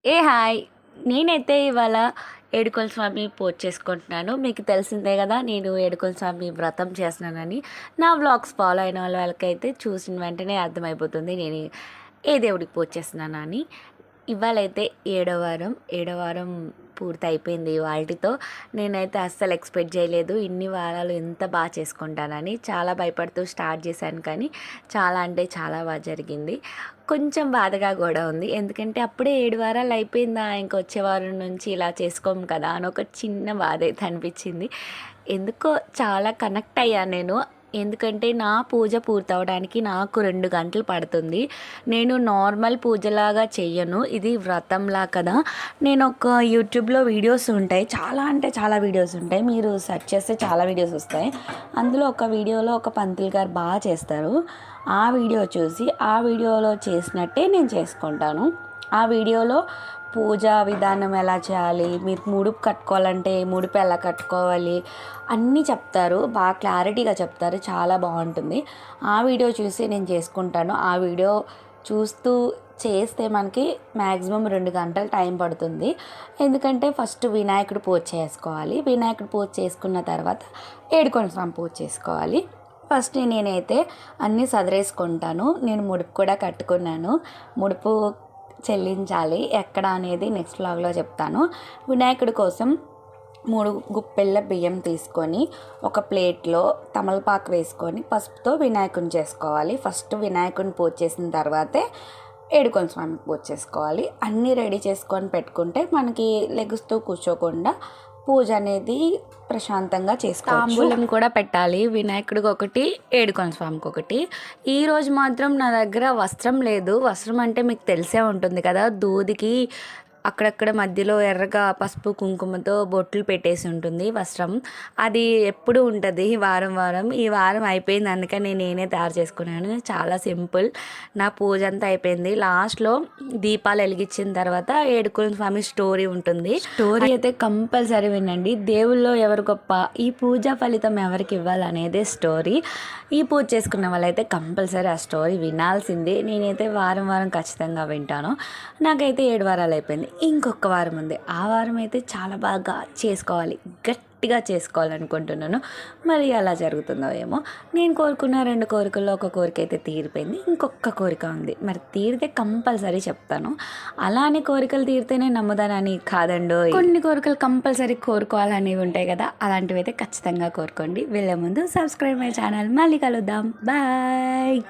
Hi నేనైతే ఇవాళ ఏడుకొండల స్వామి పూజ చేసుకుంటున్నాను. మీకు తెలిసిందే కదా, నేను ఏడుకొండల స్వామి వ్రతం చేస్తున్నానని. నా వ్లాగ్స్ ఫాలో అయిన వాళ్ళకైతే చూసిన వెంటనే అర్థమైపోతుంది నేను ఏ దేవుడికి పూజ చేస్తున్నానని. ఇవాళైతే ఏడో వారం పూర్తి అయిపోయింది వాటితో. నేనైతే అస్సలు ఎక్స్పెక్ట్ చేయలేదు ఇన్ని వారాలు ఎంత బాగా చేసుకుంటానని. చాలా భయపడుతూ స్టార్ట్ చేశాను, కానీ చాలా అంటే చాలా బాగా జరిగింది. కొంచెం బాధగా కూడా ఉంది, ఎందుకంటే అప్పుడే 7 వారాలు అయిపోయిందా, ఇంకొచ్చే వారం నుంచి ఇలా చేసుకోము కదా అని ఒక చిన్న బాధ అయితే అనిపించింది. ఎందుకో చాలా కనెక్ట్ అయ్యాను నేను. ఎందుకంటే నా పూజ పూర్తవడానికి నాకు 2 గంటలు పడుతుంది. నేను నార్మల్ పూజలాగా చెయ్యను, ఇది వ్రతంలా కదా. నేను ఒక యూట్యూబ్లో వీడియోస్ ఉంటాయి, చాలా అంటే చాలా వీడియోస్ ఉంటాయి, మీరు సెర్చ్ చేస్తే చాలా వీడియోస్ వస్తాయి. అందులో ఒక వీడియోలో ఒక పంతులు గారు బాగా చేస్తారు. ఆ వీడియో చూసి ఆ వీడియోలో చేసినట్టే నేను చేసుకుంటాను. ఆ వీడియోలో పూజా విధానం ఎలా చేయాలి, మీరు ముడుపు కట్టుకోవాలంటే ముడుపు ఎలా కట్టుకోవాలి అన్నీ చెప్తారు, బాగా క్లారిటీగా చెప్తారు, చాలా బాగుంటుంది. ఆ వీడియో చూసి నేను చేసుకుంటాను. ఆ వీడియో చూస్తూ చేస్తే మనకి మ్యాక్సిమం 2 గంటలు టైం పడుతుంది. ఎందుకంటే ఫస్ట్ వినాయకుడు పూజ చేసుకోవాలి, వినాయకుడు పూజ చేసుకున్న తర్వాత ఏడుకొండల స్వామి పూజ చేసుకోవాలి. ఫస్ట్ నేనైతే అన్నీ సదిరేసుకుంటాను. నేను ముడుపు కూడా కట్టుకున్నాను. ముడుపు చెల్లించాలి ఎక్కడ అనేది నెక్స్ట్ వ్లాగ్లో చెప్తాను. వినాయకుడి కోసం 3 గుప్పెళ్ళ బియ్యం తీసుకొని ఒక ప్లేట్లో తమలపాకు వేసుకొని పసుపుతో వినాయకుని చేసుకోవాలి. ఫస్ట్ వినాయకుని పూజ చేసిన తర్వాతే ఏడుకొండల స్వామి పూజ చేసుకోవాలి. అన్నీ రెడీ చేసుకొని పెట్టుకుంటే మనకి లెగుస్తూ కూర్చోకుండా పూజ అనేది ప్రశాంతంగా చేసుకోవచ్చు. తాంబూలం కూడా పెట్టాలి, వినాయకుడికి ఒకటి, ఏడుకొండల స్వామికి ఒకటి. ఈరోజు మాత్రం నా దగ్గర వస్త్రం లేదు. వస్త్రం అంటే మీకు తెలిసే ఉంటుంది కదా, దూదికి అక్కడక్కడ మధ్యలో ఎర్రగా పసుపు కుంకుమతో బొట్లు పెట్టేసి ఉంటుంది వస్త్రం. అది ఎప్పుడు ఉంటుంది వారం. ఈ వారం అయిపోయింది, అందుకని నేనే తయారు చేసుకున్నాను. చాలా సింపుల్. నా పూజ అంతా అయిపోయింది. లాస్ట్లో దీపాలు వెలిగించిన తర్వాత ఏడుకొండల స్వామి స్టోరీ ఉంటుంది. స్టోరీ అయితే కంపల్సరీ వినండి. దేవుల్లో ఎవరు గొప్ప, ఈ పూజ ఫలితం ఎవరికి ఇవ్వాలనేదే స్టోరీ. ఈ పూజ చేసుకున్న వాళ్ళైతే కంపల్సరీ ఆ స్టోరీ వినాల్సిందే. నేనైతే వారం ఖచ్చితంగా వింటాను. నాకైతే 7 వారాలు అయిపోయింది, ఇంకొక వారం ఉంది. ఆ వారం అయితే చాలా బాగా చేసుకోవాలి, గట్టిగా చేసుకోవాలనుకుంటున్నాను. మరి అలా జరుగుతుందో ఏమో. నేను కోరుకున్న 2 కోరికల్లో ఒక కోరిక అయితే తీరిపోయింది, ఇంకొక కోరిక ఉంది. మరి తీరితే కంపల్సరీ చెప్తాను. అలానే కోరికలు తీరితేనే నమ్ముదానని కాదండో, కొన్ని కోరికలు కంపల్సరీ కోరుకోవాలనేవి ఉంటాయి కదా, అలాంటివి అయితే ఖచ్చితంగా కోరుకోండి. వెళ్ళే ముందు సబ్స్క్రైబ్ మై ఛానల్. మళ్ళీ కలుద్దాం, బాయ్.